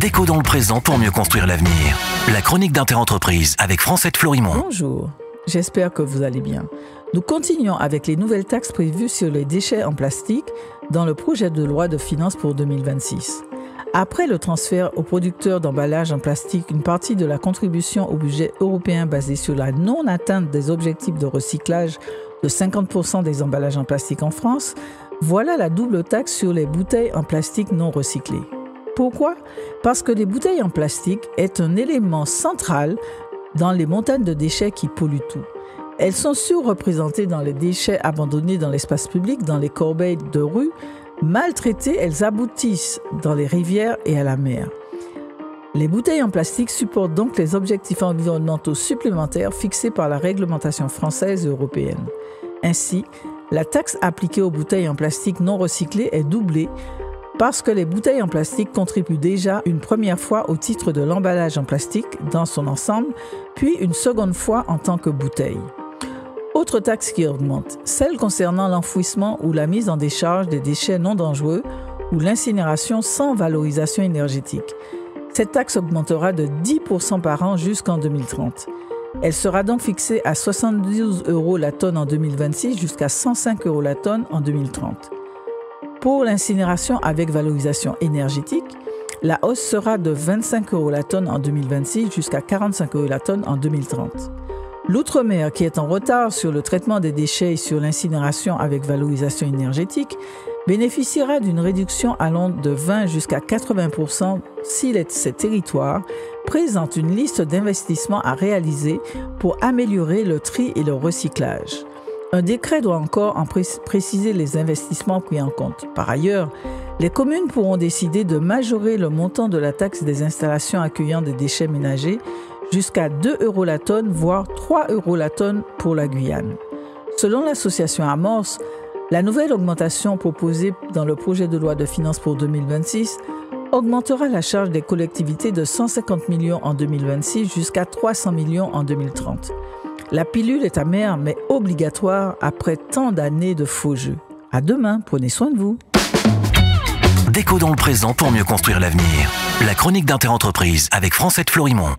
Déco dans le présent pour mieux construire l'avenir. La chronique d'Interentreprise avec Francette Florimond. Bonjour, j'espère que vous allez bien. Nous continuons avec les nouvelles taxes prévues sur les déchets en plastique dans le projet de loi de finances pour 2026. Après le transfert aux producteurs d'emballages en plastique une partie de la contribution au budget européen basée sur la non-atteinte des objectifs de recyclage de 50% des emballages en plastique en France, voilà la double taxe sur les bouteilles en plastique non recyclées. Pourquoi ? Parce que les bouteilles en plastique est un élément central dans les montagnes de déchets qui polluent tout. Elles sont surreprésentées dans les déchets abandonnés dans l'espace public, dans les corbeilles de rue. Maltraitées, elles aboutissent dans les rivières et à la mer. Les bouteilles en plastique supportent donc les objectifs environnementaux supplémentaires fixés par la réglementation française et européenne. Ainsi, la taxe appliquée aux bouteilles en plastique non recyclées est doublée parce que les bouteilles en plastique contribuent déjà une première fois au titre de l'emballage en plastique dans son ensemble, puis une seconde fois en tant que bouteille. Autre taxe qui augmente, celle concernant l'enfouissement ou la mise en décharge des déchets non dangereux ou l'incinération sans valorisation énergétique. Cette taxe augmentera de 10% par an jusqu'en 2030. Elle sera donc fixée à 72 € la tonne en 2026 jusqu'à 105 € la tonne en 2030. Pour l'incinération avec valorisation énergétique, la hausse sera de 25 € la tonne en 2026 jusqu'à 45 € la tonne en 2030. L'Outre-mer, qui est en retard sur le traitement des déchets et sur l'incinération avec valorisation énergétique, bénéficiera d'une réduction allant de 20 jusqu'à 80% si ces territoires présentent une liste d'investissements à réaliser pour améliorer le tri et le recyclage. Un décret doit encore en préciser les investissements pris en compte. Par ailleurs, les communes pourront décider de majorer le montant de la taxe des installations accueillant des déchets ménagers jusqu'à 2 € la tonne, voire 3 € la tonne pour la Guyane. Selon l'association Amorce, la nouvelle augmentation proposée dans le projet de loi de finances pour 2026 augmentera la charge des collectivités de 150 millions en 2026 jusqu'à 300 millions en 2030. La pilule est amère mais obligatoire après tant d'années de faux jeux. À demain, prenez soin de vous. Déco dans le présent pour mieux construire l'avenir. La chronique d'Interentreprise avec Francette Florimond.